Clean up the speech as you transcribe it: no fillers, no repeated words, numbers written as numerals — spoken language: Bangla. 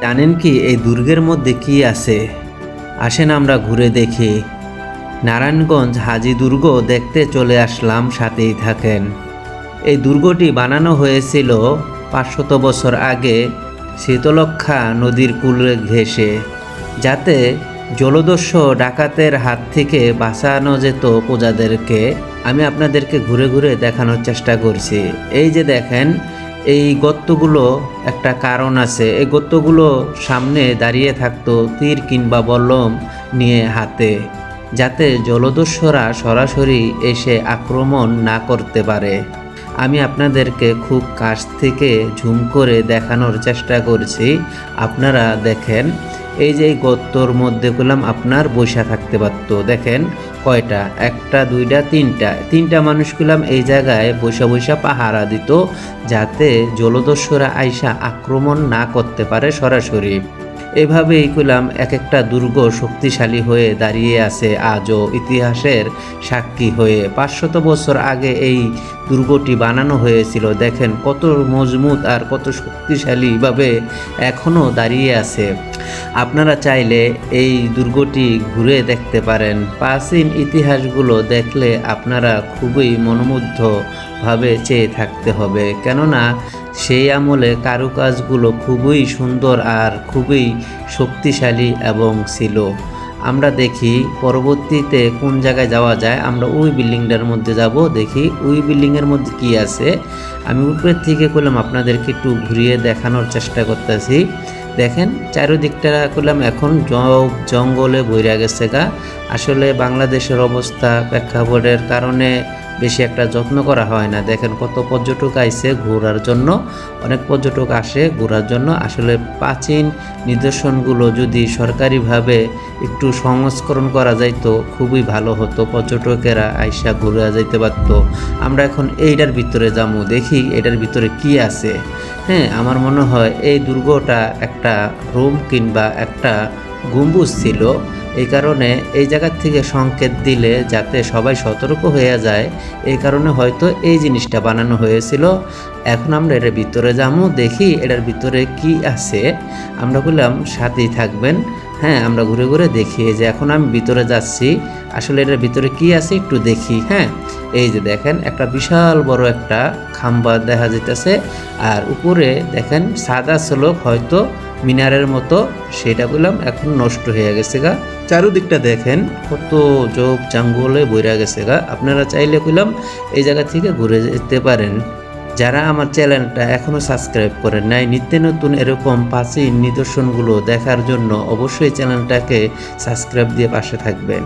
জানেন কি এই দুর্গের মধ্যে কি আছে? আসেন আমরা ঘুরে দেখি। নারায়ণগঞ্জ হাজী দুর্গ দেখতে চলে আসলাম, সাথেই থাকেন। এই দুর্গটি বানানো হয়েছিল 500 বছর আগে শীতলক্ষ্যা নদীর কূলে ঘেঁষে, যাতে জলদস্যু ডাকাতের হাত থেকে বাঁচানো যেত প্রজাদেরকে। আমি আপনাদেরকে ঘুরে ঘুরে দেখানোর চেষ্টা করছি। এই যে দেখেন, এই গর্তগুলো একটা কারণ আছে। এই গর্তগুলো সামনে দাঁড়িয়ে থাকতো তীর কিংবা বল্লম নিয়ে হাতে, যাতে জলদস্যুরা সরাসরি এসে আক্রমণ না করতে পারে। আমি আপনাদেরকে খুব কাছ থেকে ঝুম করে দেখানোর চেষ্টা করছি। আপনারা দেখেন, এই যে গর্তর মধ্যে করলাম আপনার বৈশা থাকতে পারত। দেখেন কয়টা, একটা দুইটা তিনটা মানুষ করলাম এই জায়গায় বৈশা বৈশা পাহারা দিত, যাতে জলদস্যুরা আইসা আক্রমণ না করতে পারে সরাসরি। এভাবেই কইলাম এক একটা দুর্গ শক্তিশালী হয়ে দাঁড়িয়ে আছে আজও, ইতিহাসের সাক্ষী হয়ে। 500 বছর আগে এই দুর্গটি বানানো হয়েছিল। দেখেন কত মজবুত আর কত শক্তিশালীভাবে এখনও দাঁড়িয়ে আছে। আপনারা চাইলে এই দুর্গটি ঘুরে দেখতে পারেন। প্রাচীন ইতিহাসগুলো দেখলে আপনারা খুবই মনোমুগ্ধভাবে চেয়ে থাকতে হবে, কেননা সেই আমলে কারুকাজগুলো খুবই সুন্দর আর খুবই শক্তিশালী এবং ছিল। আমরা দেখি পরবর্তীতে কোন জায়গায় যাওয়া যায়। আমরা ওই বিল্ডিংটার মধ্যে যাব, দেখি ওই বিল্ডিংয়ের মধ্যে কি আছে। আমি উপরের থেকে করলাম আপনাদেরকে একটু ঘুরিয়ে দেখানোর চেষ্টা করতেছি। দেখেন চারিদিকটা করলাম এখন জঙ্গলে বইরা গেছে গা। আসলে বাংলাদেশের অবস্থা প্রেক্ষাপটের কারণে বেশি একটা যত্ন করা হয় না। দেখেন কত পর্যটক আইছে ঘোরার জন্য, অনেক পর্যটক আসে ঘোরার জন্য। আসলে প্রাচীন নিদর্শনগুলো যদি সরকারিভাবে একটু সংস্করণ করা যাইতো খুবই ভালো হতো, পর্যটকেরা আইসা ঘুরে যাইতে পারত। আমরা এখন এইটার ভিতরে যাবো, দেখি এটার ভিতরে কি আছে। হ্যাঁ, আমার মনে হয় এই দুর্গটা একটা রুম কিংবা একটা গম্বুজ ছিল। এই কারণে এই জায়গার থেকে সংকেত দিলে যাতে সবাই সতর্ক হয়ে যায়, এই কারণে হয়তো এই জিনিসটা বানানো হয়েছিল। এখন আমরা এটার ভিতরে যাবো, দেখি এটার ভিতরে কি আছে। আমরা বললাম সাথেই থাকবেন। হ্যাঁ, আমরা ঘুরে ঘুরে দেখি যে এখন আমি ভিতরে যাচ্ছি। আসলে এটার ভিতরে কি আছে একটু দেখি। হ্যাঁ, এই যে দেখেন একটা বিশাল বড় একটা খাম্বা দেখা যাইতেছে, আর উপরে দেখেন সাদা সলক হয়তো মিনারের মতো, সেটা বললাম এখন নষ্ট হয়ে গেছে গা। চারুদিকটা দেখেন কত জোপ জঙ্গলে বইরা গেছে গা। আপনারা চাইলে কইলাম এই জায়গা থেকে ঘুরে যেতে পারেন। যারা আমার চ্যানেলটা এখনও সাবস্ক্রাইব করেন নাই, নিত্য নতুন এরকম প্রাচীন নিদর্শনগুলো দেখার জন্য অবশ্যই চ্যানেলটাকে সাবস্ক্রাইব দিয়ে পাশে থাকবেন।